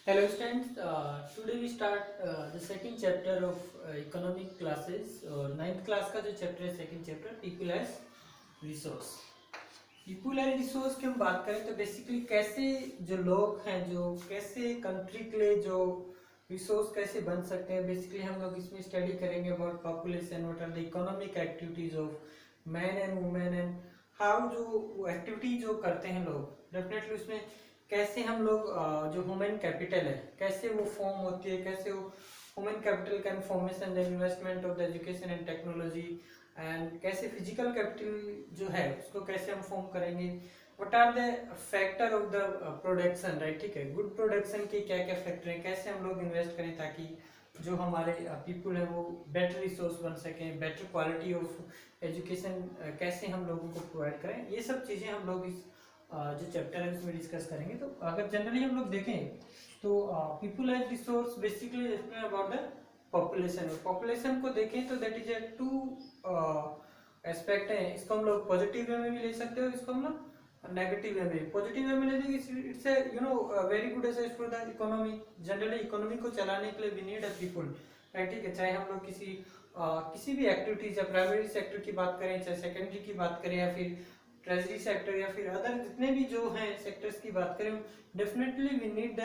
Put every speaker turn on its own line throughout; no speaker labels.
Hello students, today we start the second chapter of economic classes. Ninth class का जो chapter है second chapter people as resource. People and resource की हम बात करें तो बेसिकली कैसे जो लोग हैं जो कैसे कंट्री के लिए जो रिसोर्स कैसे बन सकते हैं, बेसिकली हम लोग इसमें स्टडी करेंगे about population, what are the economic activities of man and women and how जो एक्टिविटी जो करते हैं लोग, डेफिनेटली उसमें कैसे हम लोग जो ह्यूमन कैपिटल है कैसे वो फॉर्म होती है, कैसे वो human capital can formation the investment of the education and technology and कैसे फिजिकल कैपिटल जो है उसको कैसे हम फॉर्म करेंगे, what are the factor of the production, right. ठीक है, गुड प्रोडक्शन के क्या क्या फैक्टर हैं, कैसे हम लोग इन्वेस्ट करें ताकि जो हमारे पीपल है वो बेटर रिसोर्स बन सकें, बेटर क्वालिटी ऑफ एजुकेशन कैसे हम लोगों को प्रोवाइड करें, ये सब चीज़ें हम लोग इस जो चैप्टर है उसमें डिस्कस करेंगे। तो अगर जनरली हम लोग देखें तो people as resource basically about the population. Population को देखें तो that is a two aspect है, इसको हम लोग पॉजिटिव वे में भी ले सकते हो, इसको हम लोग नेगेटिव वे में। पॉजिटिव वे में ले लेंगे, it's a very good asset for the economy. Generally economy को चलाने के लिए we need a people, right. ठीक है, चाहे हम लोग किसी भी एक्टिविटीज या प्राइमरी सेक्टर की बात करें, चाहे सेकेंडरी की बात करें या फिर ट्रेजरी सेक्टर या फिर अदर जितने भी जो हैं सेक्टर्स की बात करें, definitely we need the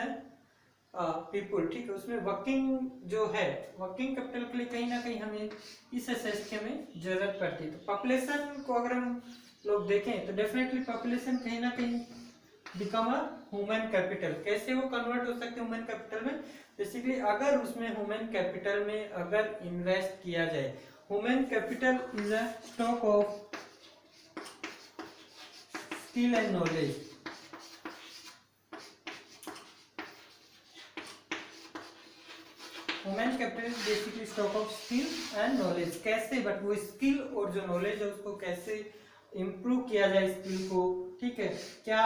people. ठीक है, उसमें वर्किंग जो है वर्किंग कैपिटल के लिए कहीं ना कहीं हमें इस एसेट की हमें जरूरत पड़ती है। तो पॉपुलेशन को अगर हम लोग देखें तो डेफिनेटली पॉपुलेशन कहीं ना कहीं बिकम अ ह्यूमन कैपिटल। कैसे वो कन्वर्ट हो सकते हैं ह्यूमन कैपिटल में? बेसिकली अगर उसमें ह्यूमन कैपिटल में अगर इन्वेस्ट किया जाए, human capital is a stock of skill and knowledge. Human capital is basically stock of skill and knowledge. कैसे, बट वो स्किल और जो नॉलेज है उसको कैसे इम्प्रूव किया जाए स्किल को, ठीक है, क्या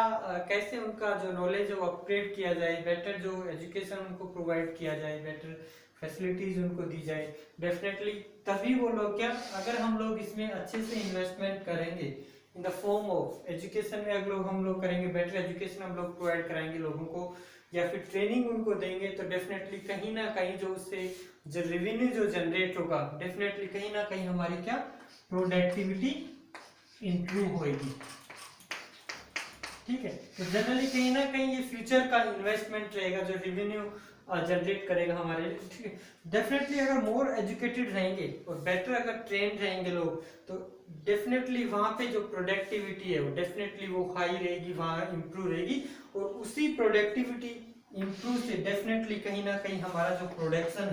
कैसे उनका जो नॉलेज है वो अपग्रेड किया जाए, बेटर जो एजुकेशन उनको प्रोवाइड किया जाए, बेटर फैसिलिटीज उनको दी जाए। डेफिनेटली तभी वो लोग क्या, अगर हम लोग इसमें अच्छे से इन्वेस्टमेंट करेंगे in the form of education में, अगर हम लोग करेंगे बेटर एजुकेशन हम लोग प्रोवाइड कराएंगे लोगों को या फिर ट्रेनिंग उनको देंगे, तो डेफिनेटली कहीं ना कहीं जो उससे जो रेवेन्यू जो जनरेट होगा, डेफिनेटली कहीं ना कहीं हमारी क्या प्रोडक्टिविटी इंप्रूव होगी। ठीक है, तो जनरली कहीं ना कहीं ये फ्यूचर का इन्वेस्टमेंट रहेगा जो रेवेन्यू जनरेट करेगा हमारे। ठीक है, डेफिनेटली अगर मोर एजुकेटेड रहेंगे और बेटर अगर ट्रेन रहेंगे लोग, तो डेफिनेटली वहां पे जो प्रोडक्टिविटी है वो डेफिनेटली वो हाई रहेगी, वहां इंप्रूव रहेगी, और उसी प्रोडक्टिविटी इंप्रूव से डेफिनेटली कहीं ना कहीं हमारा जो प्रोडक्शन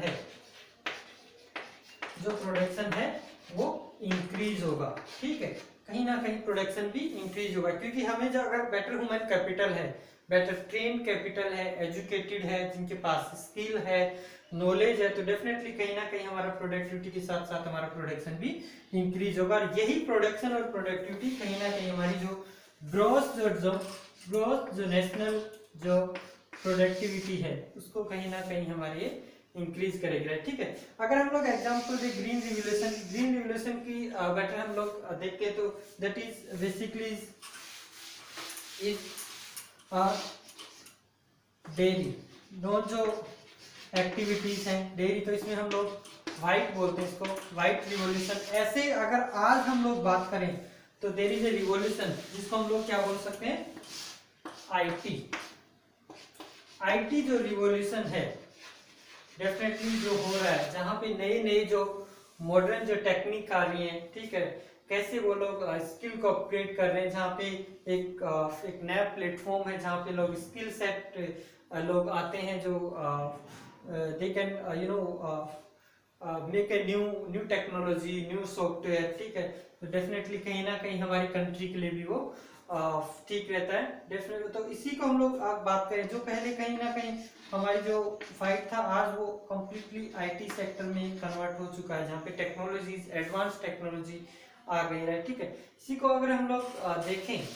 है वो इंक्रीज होगा। ठीक है, कहीं ना कहीं प्रोडक्शन भी इंक्रीज होगा, क्योंकि हमें जो अगर बेटर ह्यूमन कैपिटल है, बेटर ट्रेन कैपिटल है, एजुकेटेड है, जिनके पास स्किल है, नॉलेज है, तो डेफिनेटली कहीं ना कहीं हमारा प्रोडक्टिविटी के साथ साथ हमारा प्रोडक्शन भी इंक्रीज होगा। और यही प्रोडक्शन और प्रोडक्टिविटी कहीं ना कहीं हमारी जो ग्रोथ जो नेशनल जो प्रोडक्टिविटी है उसको कहीं ना कहीं हमारे इंक्रीज करेगी, राइट। ठीक है, अगर हम लोग एग्जांपल दे ग्रीन रिवोल्यूशन की बेटर हम लोग देखते हैं तो that is basically is dairy no जो एक्टिविटीज हैं डेयरी, तो इसमें हम लोग व्हाइट बोलते हैं, इसको व्हाइट रिवोल्यूशन। ऐसे अगर आज हम लोग बात करें तो देयर इज ए रिवोल्यूशन जिसको हम लोग क्या बोल सकते हैं, आईटी जो रिवोल्यूशन है डेफिनेटली जो हो रहा है, जहाँ पे नए नए जो मॉडर्न जो टेक्निक आ रही है, ठीक है, कैसे वो लोग स्किल को अपग्रेड कर रहे हैं, जहाँ पे एक नया प्लेटफॉर्म है जहाँ पे लोग स्किल सेट लोग आते हैं जो they can make a new technology, new software. ठीक है, तो डेफिनेटली कहीं ना कहीं हमारी कंट्री के लिए भी वो ठीक रहता है डेफिनेटली। तो इसी को हम लोग बात करें, जो पहले कहीं ना कहीं हमारी जो फाइट था आज वो कम्प्लीटली आईटी सेक्टर में कन्वर्ट हो चुका है, जहाँ पे टेक्नोलॉजीज एडवांस टेक्नोलॉजी आ गई है। ठीक है, इसी को अगर हम लोग देखें,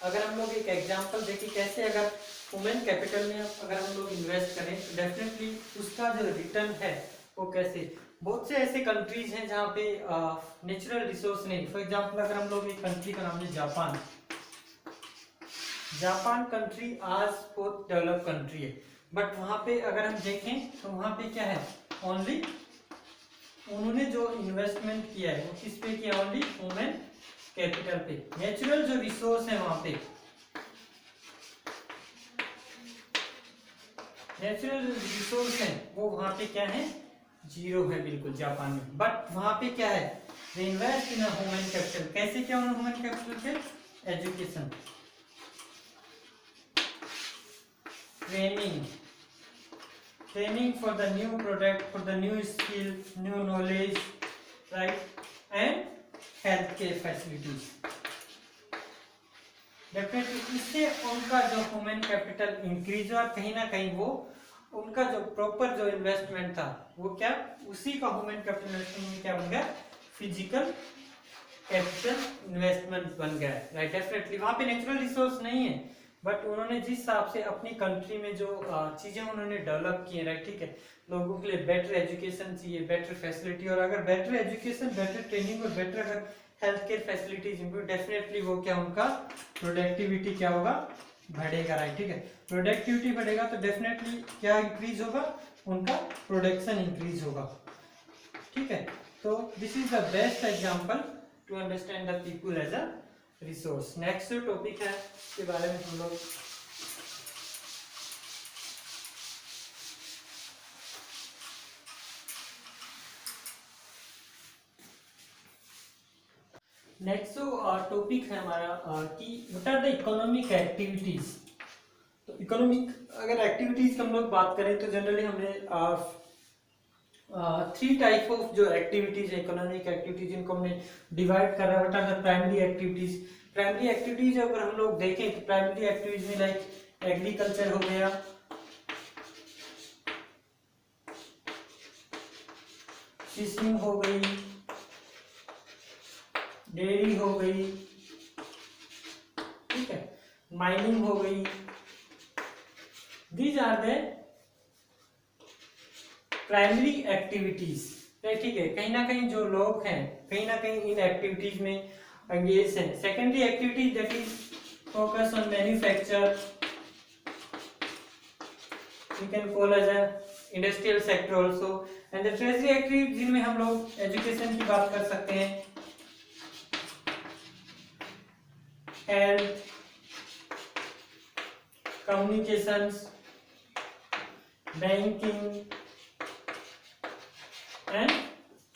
अगर हम लोग एक एग्जांपल देखें कैसे अगर ह्यूमन कैपिटल में अगर हम लोग इन्वेस्ट करें तो डेफिनेटली उसका जो रिटर्न है वो कैसे, बहुत से ऐसे कंट्रीज हैं जहाँ पे नेचुरल रिसोर्स नहीं। फॉर एग्जांपल अगर हम लोग एक कंट्री का नाम है जापान, जापान कंट्री आज बहुत डेवलप कंट्री है, बट वहां पे अगर हम देखें तो वहां पे क्या है, ओनली उन्होंने जो इन्वेस्टमेंट किया है वो किस पे किया, ओनली ह्यूमन कैपिटल पे। नेचुरल जो रिसोर्स है वहां पे, नेचुरल रिसोर्स है वो वहां पे क्या है, जीरो है बिल्कुल जापान में। बट वहां पे क्या है, they invest in human capital. कैसे क्या उन्होंने ह्यूमन कैपिटल पे, education, training, training for the new product, for the new skill, new knowledge, right, and healthcare facilities। Definitely इससे उनका जो ह्यूमन कैपिटल इंक्रीज हुआ, कहीं ना कहीं वो उनका जो प्रॉपर जो इन्वेस्टमेंट था वो क्या, उसी का ह्यूमन कैपिटल इन्वेस्टमेंट में क्या बन गया, फिजिकल कैपिटल इन्वेस्टमेंट बन गया, राइट। डेफिनेटली वहां पे नेचुरल रिसोर्स नहीं है, बट उन्होंने जिस हिसाब से अपनी कंट्री में जो चीजें उन्होंने डेवलप की है, राइट, ठीक है, लोगों के लिए बेटर एजुकेशन चाहिए, बेटर फैसिलिटी, और अगर बेटर एजुकेशन, बेटर ट्रेनिंग और बेटर अगर health care facilities improve, definitely वो क्या, उनका प्रोडक्टिविटी क्या होगा, बढ़ेगा, राइट, ठीक है। प्रोडक्टिविटी बढ़ेगा तो डेफिनेटली क्या इंक्रीज होगा, उनका प्रोडक्शन इंक्रीज होगा, ठीक है। तो this is the best example to understand the people as a resource. Next जो टॉपिक है इसके बारे में हम लोग नेक्स्ट जो टॉपिक है हमारा कि what are the economic activities. तो इकोनॉमिक अगर एक्टिविटीज की हम लोग बात करें तो जनरली हमने 3 टाइप ऑफ जो एक्टिविटीज है, इकोनॉमिक एक्टिविटीज, जिनको हमने डिवाइड कर रहा है। What are the primary activities. Primary activities अगर हम लोग देखें तो प्राइमरी एक्टिविटीज में लाइक एग्रीकल्चर हो गया, फिशिंग हो गई, डेयरी हो गई, ठीक है, माइनिंग हो गई। These are the primary activities, ठीक है। कहीं ना कहीं जो लोग हैं कहीं ना कहीं इन एक्टिविटीज में एंगेज हैं। Secondary activities that is focus on manufacture, we can call as a industrial sector also, and the tertiary activities जिनमें हम लोग एजुकेशन की बात कर सकते हैं, health, communications, banking and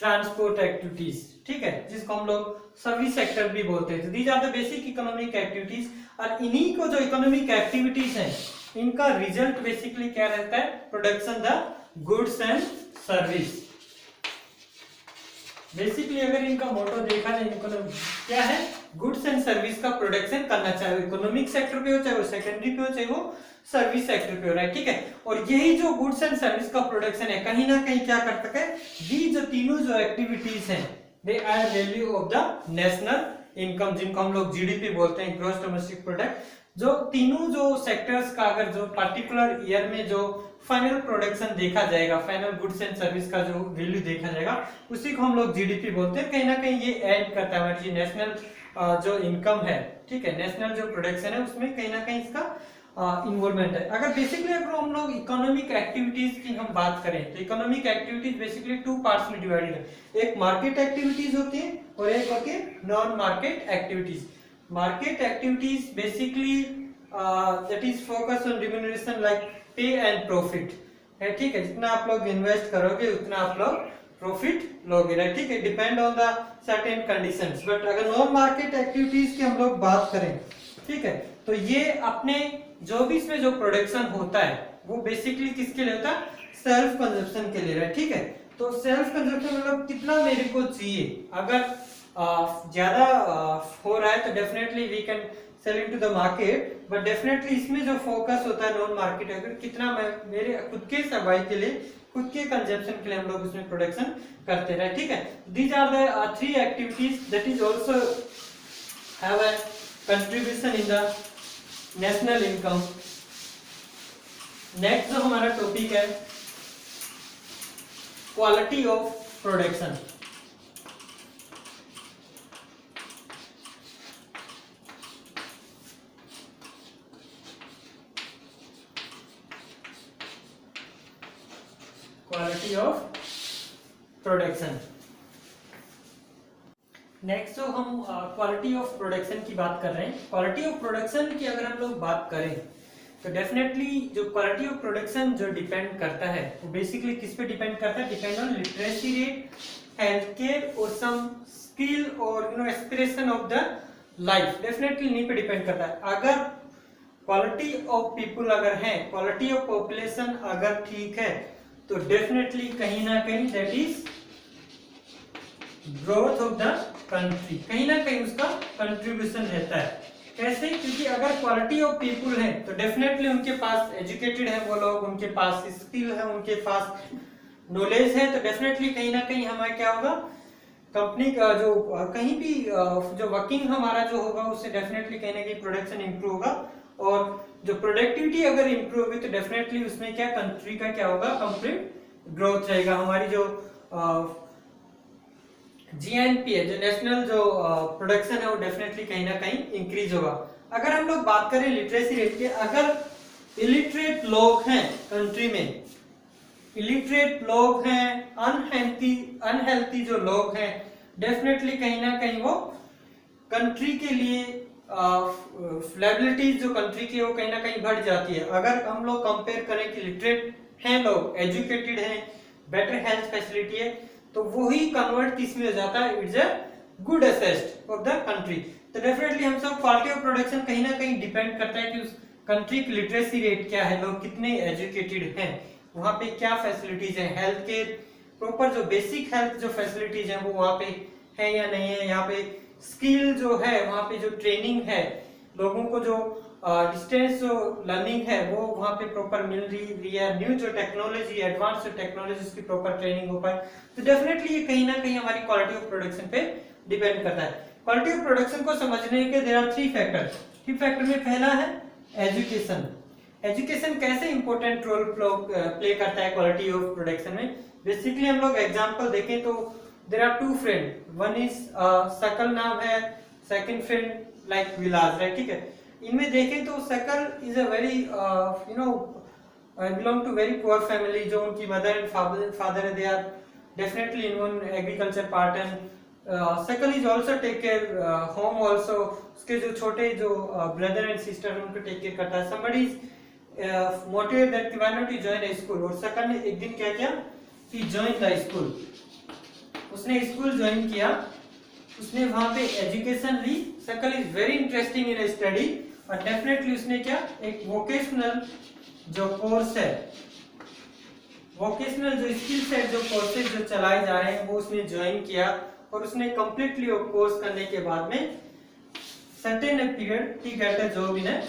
transport activities, ठीक है, जिसको हम लोग सर्विस सेक्टर भी बोलते हैं। These are the basic economic activities. और इन्हीं को जो इकोनॉमिक एक्टिविटीज हैं इनका रिजल्ट बेसिकली क्या रहता है, production the goods and service. Basically अगर इनका मोटो देखा जाए इकोनॉमी क्या है, गुड्स एंड सर्विस का प्रोडक्शन करना, चाहे वो इकोनॉमिक सेक्टर पे हो, चाहे वो सेकेंडरी पे हो, चाहे वो सर्विस सेक्टर पे हो रहा है, ठीक है। और यही जो गुड्स एंड सर्विस का प्रोडक्शन है कहीं ना कहीं क्या करता है, दी जो तीनों जो एक्टिविटीज हैं they add value of the national income, जिनको हम लोग जीडीपी बोलते हैं, ग्रॉस डोमेस्टिक प्रोडक्ट। जो तीनों जो सेक्टर्स का अगर जो पर्टिकुलर ईयर में जो फाइनल प्रोडक्शन देखा जाएगा, फाइनल गुड्स एंड सर्विस का जो वैल्यू देखा जाएगा, उसी को हम लोग जीडीपी बोलते हैं। कहीं ना कहीं ये ऐड करता है हमारी नेशनल जो इनकम है, ठीक है, नेशनल जो प्रोडक्शन है उसमें कहीं ना कहीं इसका इन्वॉल्वमेंट है। अगर बेसिकली अगर हम लोग इकोनॉमिक एक्टिविटीज की हम बात करें तो इकोनॉमिक एक्टिविटीज बेसिकली 2 पार्ट्स में डिवाइडेड है। एक मार्केट एक्टिविटीज होती है और एक होती है non market activities. Market activities basically that is focus on remuneration like पे एंड प्रॉफिट है, ठीक है। जितना आप लोग इन्वेस्ट करोगे उतना आप लोग प्रॉफिट लोगे, राइट, ठीक है, depend on the certain conditions. But अगर नॉन मार्केट एक्टिविटीज की हम लोग बात करें, ठीक है, तो ये अपने जो भी इसमें जो प्रोडक्शन होता है वो बेसिकली किसके लिए होता है, सेल्फ कंजप्शन के लिए, राइट, ठीक है। तो सेल्फ कंजप्शन मतलब कितना मेरे को चाहिए, अगर ज्यादा हो रहा है तो definitely we can sell into the market, but definitely इसमें जो फोकस होता है नॉन मार्केट, अगर कितना मैं मेरे खुद के सर्वाइव के लिए, खुद के कंजप्शन के लिए हम लोग उसमें प्रोडक्शन करते रहे, ठीक है। These are the 3 activities that is also have a contribution in the national income. Next जो हमारा टॉपिक है quality of production. Quality of production. Next जो हम क्वालिटी ऑफ प्रोडक्शन की बात कर रहे हैं, क्वालिटी ऑफ प्रोडक्शन की अगर हम लोग बात करें तो डेफिनेटली जो क्वालिटी ऑफ प्रोडक्शन जो डिपेंड करता है वो बेसिकली किस पे डिपेंड करता है, depend on literacy rate, health care और सम स्किल और aspiration of the life, definitely इन्हीं पे डिपेंड करता है। अगर क्वालिटी ऑफ पीपल अगर है, क्वालिटी ऑफ पॉपुलेशन अगर ठीक है तो डेफिनेटली कहीं ना कहीं that is growth of the country, कहीं ना कहीं उसका कंट्रीब्यूशन रहता है। कैसे? क्योंकि अगर क्वालिटी ऑफ पीपल है तो डेफिनेटली उनके पास एजुकेटेड है वो लोग, उनके पास स्किल है, उनके पास नॉलेज है, तो डेफिनेटली कहीं ना कहीं हमारा क्या होगा, कंपनी का जो कहीं भी जो वर्किंग हमारा जो होगा उससे डेफिनेटली कहीं ना कहीं प्रोडक्शन इंप्रूव होगा, और जो प्रोडक्टिविटी अगर इंप्रूव होगी तो डेफिनेटली उसमें क्या कंट्री का क्या होगा, कंप्लीट ग्रोथ रहेगा। हमारी जो जीएनपी है, जो नेशनल जो प्रोडक्शन है वो डेफिनेटली कहीं ना कहीं इंक्रीज होगा। अगर हम लोग बात करें लिटरेसी रेट की, अगर इलिटरेट लोग हैं कंट्री में, इलिटरेट लोग हैं, अनहेल्थी जो लोग हैं, डेफिनेटली कहीं ना कहीं वो कंट्री के लिए लायबिलिटीज जो कंट्री की वो कहीं ना कहीं बढ़ जाती है। अगर हम लोग कंपेयर करें कि लिटरेट हैं लोग, एजुकेटेड हैं, बेटर हेल्थ फैसिलिटी है, तो वो ही कन्वर्ट किसमें हो जाता है, it's a good asset of the country. तो डेफिनेटली हम सब क्वालिटी ऑफ प्रोडक्शन कहीं ना कहीं डिपेंड करता है कि उस कंट्री की लिटरेसी रेट क्या है, लोग कितने एजुकेटेड हैं, वहाँ पे क्या फैसिलिटीज है, हेल्थ केयर प्रॉपर जो बेसिक हेल्थ जो फैसिलिटीज है वो वहाँ पे है या नहीं है, यहाँ पे स्किल जो है, वहाँ पे जो ट्रेनिंग है, लोगों को जो डिस्टेंस जो लर्निंग है वो वहाँ पे प्रॉपर मिल रही है, न्यू जो टेक्नोलॉजी, एडवांस जो टेक्नोलॉजी की प्रॉपर ट्रेनिंग हो पाए, तो डेफिनेटली ये कहीं ना कहीं हमारी क्वालिटी ऑफ प्रोडक्शन पे डिपेंड करता है। क्वालिटी ऑफ प्रोडक्शन को समझने के देयर आर 3 फैक्टर्स। 3 फैक्टर में पहला है एजुकेशन। एजुकेशन कैसे इंपॉर्टेंट रोल प्ले करता है क्वालिटी ऑफ प्रोडक्शन में। बेसिकली हम लोग एग्जांपल देखें तो there are 2 friend, one is Sakal नाम है, second friend like Vilas, right, ठीक है। इनमें देखें तो Sakal is a very belong to very poor family, जो उनकी मदर एंड फादर है, they are definitely in one agriculture part, and Sakal is also take care home also, उसके जो छोटे जो ब्रदर एंड सिस्टर है उनको टेक केयर करता है। somebody is motivated that why not you join a school, और सकल ने एक दिन क्या किया, he joined the school, उसने स्कूल ज्वाइन किया, उसने वहां पे एजुकेशन ली। सकल is very interesting in study, और डेफिनेटली उसने क्या, एक वोकेशनल जो कोर्स है, वोकेशनल जो स्किल सेट जो कोर्सेज जो चलाए जा रहे हैं वो उसने ज्वाइन किया, और उसने कंप्लीटली वो कोर्स करने के बाद में certain period he get a job in a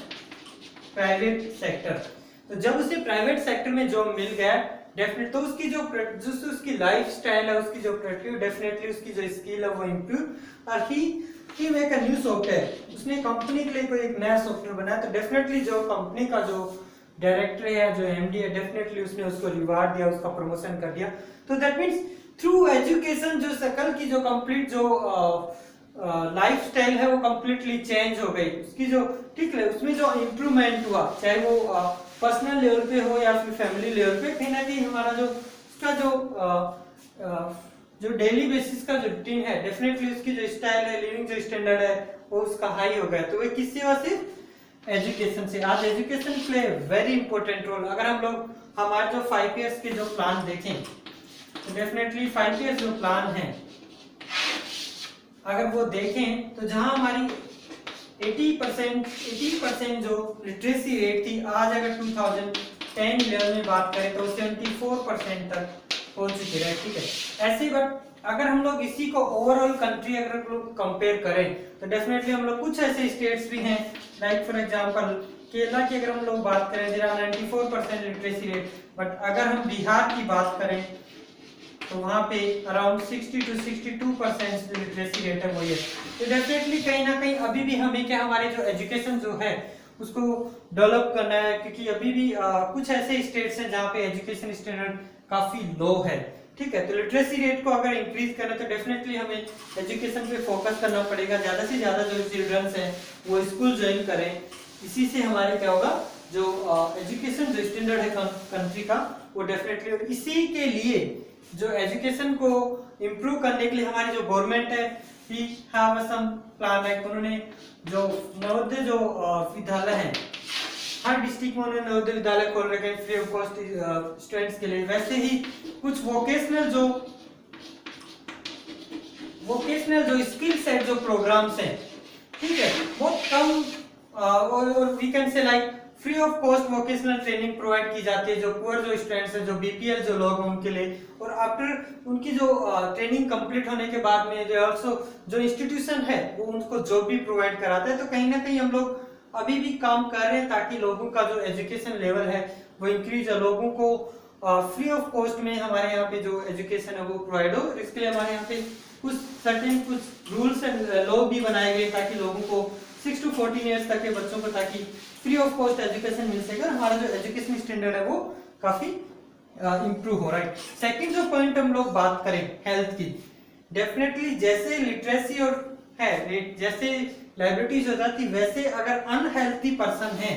private sector. तो जब उसे प्राइवेट सेक्टर में जॉब मिल गया डेफिनेट, तो उसकी जो उसकी लाइफ स्टाइल है, उसकी जो प्रोडक्टिव, डेफिनेटली उसकी जो स्किल है वो इम्प्रूव, और ही मेक अ न्यू सॉफ्टवेयर, उसने कंपनी के लिए कोई एक नया सॉफ्टवेयर बनाया। तो डेफिनेटली जो कंपनी का जो डायरेक्टर है, जो एमडी है, डेफिनेटली उसने उसको रिवार्ड दिया, उसका प्रमोशन कर दिया। तो दैट मींस थ्रू एजुकेशन जो सकल की जो कंप्लीट जो लाइफ स्टाइल है वो कंप्लीटली चेंज हो गई, उसकी जो ठीक है उसमें जो इम्प्रूवमेंट हुआ, चाहे वो पर्सनल लेवल पे हो या फिर फैमिली लेवल पे, कहीं ना कहीं हमारा जो उसका जो डेली बेसिस का जो रूटीन है, डेफिनेटली उसकी जो स्टाइल है, लिविंग जो स्टैंडर्ड है वो उसका हाई हो गया। तो वो किससे हुआ, सिर्फ एजुकेशन से। आज education play very important role. अगर हम लोग हमारे जो 5 इयर्स के जो प्लान देखें तो डेफिनेटली 5 इयर्स जो प्लान है अगर वो देखें तो जहां हमारी 80% जो लिटरेसी रेट थी, आज अगर 2010-11 में बात करें तो 74% तक हो चुकी है, ठीक है। ऐसे बट अगर हम लोग इसी को ओवरऑल कंट्री अगर हम लोग कंपेयर करें तो डेफिनेटली हम लोग कुछ ऐसे स्टेट्स भी हैं, लाइक फॉर एग्जांपल केरला की अगर हम लोग बात करें there are 94% literacy rate, but अगर हम बिहार की बात करें तो वहाँ पे अराउंड 60 to 62% लिटरेसी रेट है वो ये। तो डेफिनेटली कहीं ना कहीं अभी भी हमें क्या, हमारे जो एजुकेशन जो है उसको डेवलप करना है, क्योंकि अभी भी कुछ ऐसे स्टेट्स हैं जहाँ पे एजुकेशन स्टैंडर्ड काफी लो है, ठीक है। तो लिटरेसी रेट को अगर इंक्रीज करना तो डेफिनेटली हमें एजुकेशन पे फोकस करना पड़ेगा, ज्यादा से ज्यादा जो चिल्ड्रंस हैं वो स्कूल ज्वाइन करें, इसी से हमारे क्या होगा, जो एजुकेशन जो स्टैंडर्ड है कंट्री का वो डेफिनेटली, और इसी के लिए जो एजुकेशन को इम्प्रूव करने के लिए हमारी जो गवर्नमेंट है ही हैव सम प्लान, लाइक उन्होंने जो नवोदय जो विद्यालय है हर डिस्ट्रिक्ट में उन्होंने नवोदय विद्यालय खोल रखे हैं फ्री ऑफ कॉस्ट स्टूडेंट्स के लिए। वैसे ही कुछ वोकेशनल जो स्किल सेट जो प्रोग्राम्स हैं, ठीक है, बहुत कम और we can say like free of cost vocational training provide की जाती है जो पुअर जो स्टूडेंट्स हैं, जो बीपीएल जो लोग हैं उनके लिए। और आफ्टर उनकी जो ट्रेनिंग कंप्लीट होने के बाद में जो ऑल्सो जो इंस्टीट्यूशन है वो उनको जॉब भी प्रोवाइड कराता है। तो कहीं ना कहीं हम लोग अभी भी काम कर रहे हैं ताकि लोगों का जो एजुकेशन लेवल है वो इंक्रीज हो, लोगों को फ्री ऑफ कॉस्ट में हमारे यहाँ पे जो एजुकेशन है वो प्रोवाइड हो। इसके लिए हमारे यहाँ पे कुछ रूल्स एंड लॉ भी बनाए गए ताकि लोगों को 6 to 14 ईयर्स तक के बच्चों को ताकि फ्री ऑफ कॉस्ट एजुकेशन मिल सके। हमारा जो एजुकेशन स्टैंडर्ड है वो काफी इम्प्रूव हो रहा है। सेकंड जो पॉइंट हम लोग बात करें हेल्थ की, डेफिनेटली जैसे लिटरेसी और है जैसे लाइबिलिटीज हो जाती, वैसे अगर अनहेल्थी पर्सन है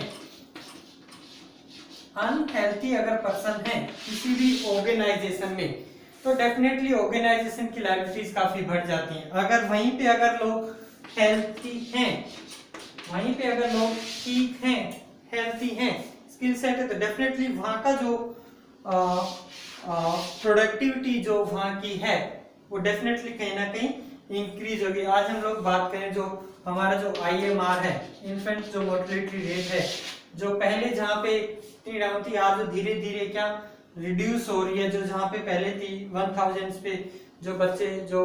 किसी भी ऑर्गेनाइजेशन में, तो डेफिनेटली ऑर्गेनाइजेशन की लाइबिलिटीज काफी बढ़ जाती हैं। अगर वहीं पे अगर लोग हेल्थी हैं, वहीं पे अगर लोग ठीक हैं, हेल्थी हैं, स्किल सेट है, तो डेफिनेटली वहाँ का जो प्रोडक्टिविटी जो वहाँ की है वो डेफिनेटली कहीं ना कहीं इंक्रीज होगी। आज हम लोग बात करें जो हमारा जो IMR है, इन्फेंट जो मोर्टेलिटी रेट है, जो पहले जहाँ पे इतनी डाउन थी, आज जो धीरे धीरे क्या रिड्यूस हो रही है। जो जहाँ पे पहले थी 1000 पे जो बच्चे जो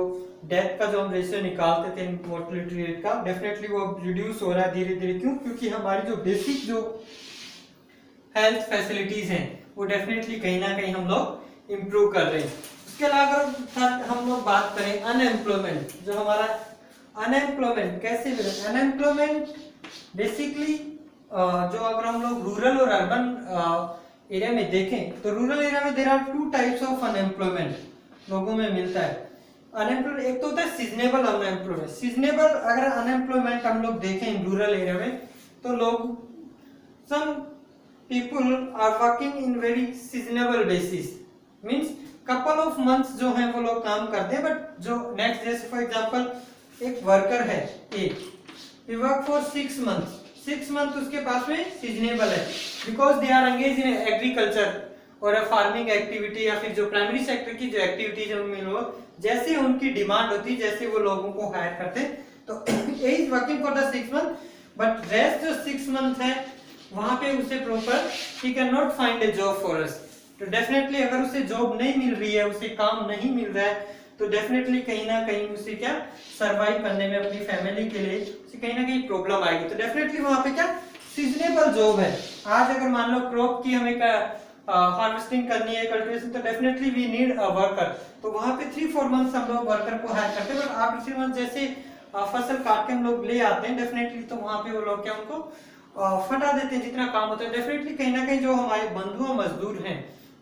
डेथ का जो हम रेशियो निकालते थे मोर्टेलिटी रेट का, डेफिनेटली वो रिड्यूस हो रहा है धीरे धीरे। क्यों? क्योंकि हमारी जो बेसिक जो हेल्थ फैसिलिटीज हैं वो डेफिनेटली कहीं ना कहीं हम लोग इम्प्रूव कर रहे हैं। उसके अलावा अगर हम लोग बात करें अनएम्प्लॉयमेंट, जो हमारा अनएम्प्लॉयमेंट कैसे मिले, अनएम्प्लॉयमेंट बेसिकली जो अगर हम लोग रूरल और अर्बन एरिया में देखें तो रूरल एरिया में there are 2 types of unemployment लोगों में मिलता है। अनएम्प्लॉयमेंट एक तो होता है सीजनेबल अनएम्प्लॉयमेंट। सीजनेबल अगर अनएम्प्लॉयमेंट हम लोग देखें इन रूरल एरिया में तो लोग some people are working in very seasonable basis, means couple of months जो है वो लोग काम करते हैं, बट जो नेक्स्ट जैसे फॉर एग्जांपल एक वर्कर है ही वर्क फॉर 6 मंथ उसके पास में सीजनेबल है because they are engage in agriculture और फार्मिंग एक्टिविटी या फिर जो प्राइमरी सेक्टर की जो एक्टिविटीज है उनमें लोग जैसे उनकी डिमांड होती है जैसे वो लोगों को हायर करते तो is working for the 6 month, but rest जो 6 मंथ है वहां पे उसे proper he can not find A job for us. तो डेफिनेटली अगर उसे जॉब नहीं मिल रही है, उसे काम नहीं मिल रहा है, तो डेफिनेटली कहीं ना कहीं उसे क्या सरवाइव करने में अपनी फैमिली के लिए उसे कहीं ना कहीं प्रॉब्लम आएगी। तो डेफिनेटली वहां पे क्या सीजनेबल जॉब है। आज अगर मान लो क्रॉप की हमें हार्वेस्टिंग करनी है, कल्टीवेशन, तो definitely we need a worker. तो वहां पे 3-4 मंथ्स हम लोग वर्कर को हायर करते हैं, बट आफ्टर 3 मंथ जैसे फसल काट के हम लोग ले आते हैं डेफिनेटली तो वहां पे वो लोग क्या उनको फटा देते हैं जितना काम होता है। डेफिनेटली कहीं ना कहीं जो हमारे बंधु मजदूर हैं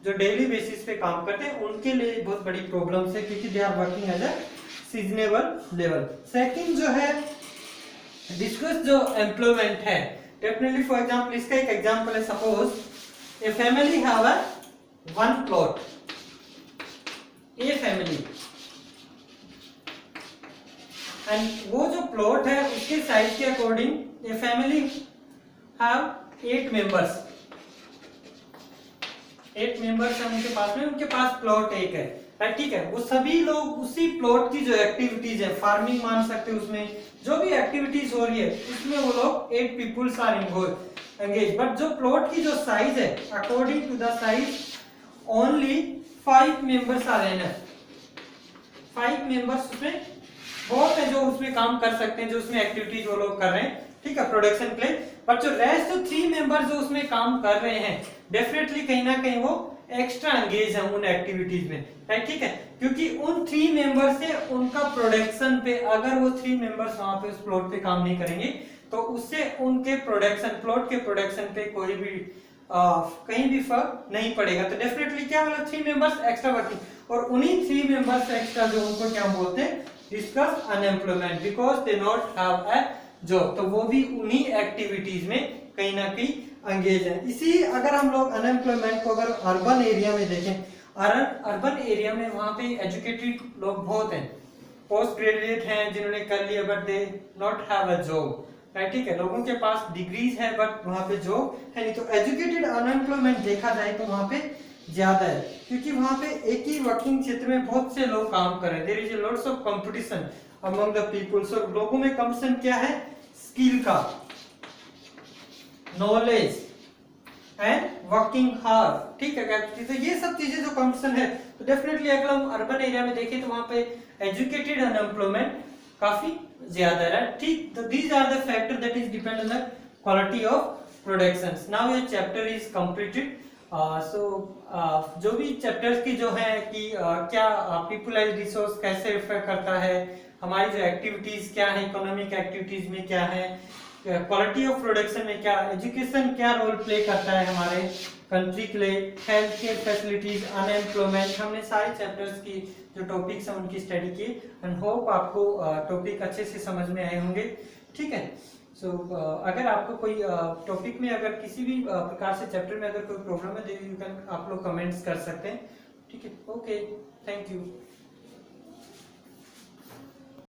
जो डेली बेसिस पे काम करते हैं उनके लिए बहुत बड़ी प्रॉब्लम्स है क्योंकि they are working as a seasonable level. Second जो है डिस्कस जो एम्प्लॉयमेंट है, डेफिनेटली फॉर एग्जांपल इसका एक एग्जांपल है, suppose a family have a 1 plot, a family, and वो जो प्लॉट है उसके साइज के according a family have 8 members, 8 members हैं उनके पास में, उनके पास प्लॉट एक है, राइट, ठीक है। वो सभी लोग उसी प्लॉट की जो एक्टिविटीज है, फार्मिंग मान सकते हैं, उसमें जो भी एक्टिविटीज हो रही है उसमें वो लोग 8 पीपल्स आर एंगेज, बट जो प्लॉट की जो साइज है according to the size only 5 members are enough, 5 members उसमें बहुत है जो उसमें काम कर सकते हैं, जो उसमें एक्टिविटीज वो लोग कर रहे हैं, ठीक है, प्रोडक्शन के लिए। बट जो रेस्ट जो 3 मेंबर्स जो उसमें काम कर रहे हैं डेफिनेटली कहीं ना कहीं वो एक्स्ट्रा एंगेज है उन एक्टिविटीज में, राइट, ठीक है, क्योंकि उन 3 मेंबर से उनका प्रोडक्शन पे अगर वो 3 मेंबर्स वहां पे उस प्लॉट पे काम नहीं करेंगे तो उससे उनके प्रोडक्शन, प्लॉट के प्रोडक्शन पे कोई भी कहीं भी फर्क नहीं पड़ेगा। तो डेफिनेटली क्या मतलब 3 मेंबर्स एक्स्ट्रा वर्किंग, और उन्हीं 3 मेंबर्स एक्स्ट्रा जो उनको क्या बोलते हैं discuss unemployment because they not have a job, तो वो भी उन्हीं एक्टिविटीज में कहीं ना कहीं एंगेज हैं। इसी अगर हम लोग अनएम्प्लॉयमेंट को अगर अर्बन एरिया में देखें, अर्बन एरिया में वहाँ पे एजुकेटेड लोग बहुत हैं, पोस्ट ग्रेजुएट हैं जिन्होंने कर लिया but they not have a job, right, ठीक है, लोगों के पास डिग्रीज है बट वहाँ पे जॉब है नहीं। तो एजुकेटेड अनएम्प्लॉयमेंट देखा जाए तो वहाँ पे ज्यादा है, क्योंकि वहाँ पे एक ही वर्किंग क्षेत्र में बहुत से लोग काम कर रहे हैं, there is lots of competition among the people. So लोगों में कंपटीशन क्या है, स्किल का, नॉलेज एंड वर्किंग हार्ड, ठीक है। तो ये सब चीजें जो कंपटीशन है, तो डेफिनेटली अगर हम अर्बन एरिया में देखें तो वहाँ पे एजुकेटेड अनएम्प्लॉयमेंट काफी ज्यादा है, ठीक। तो these are the factor that is depend on the quality of productions. Now your chapter is completed. जो भी चैप्टर्स की जो है कि क्या पीपुलाइज रिसोर्स कैसे रिफर करता है, हमारी जो एक्टिविटीज क्या है, इकोनॉमिक एक्टिविटीज में क्या है, क्वालिटी ऑफ प्रोडक्शन में क्या, एजुकेशन क्या रोल प्ले करता है हमारे कंट्री के लिए, हेल्थ केयर फैसिलिटीज, अनएम्प्लॉयमेंट, हमने सारे चैप्टर्स की जो टॉपिक्स हैं उनकी स्टडी की एंड होप आपको टॉपिक अच्छे से समझ में आए होंगे, ठीक है। सो अगर आपको कोई टॉपिक में अगर किसी भी प्रकार से चैप्टर में अगर कोई प्रॉब्लम है, यू कैन आप लोग कमेंट्स कर सकते हैं, ठीक है। Okay, thank you.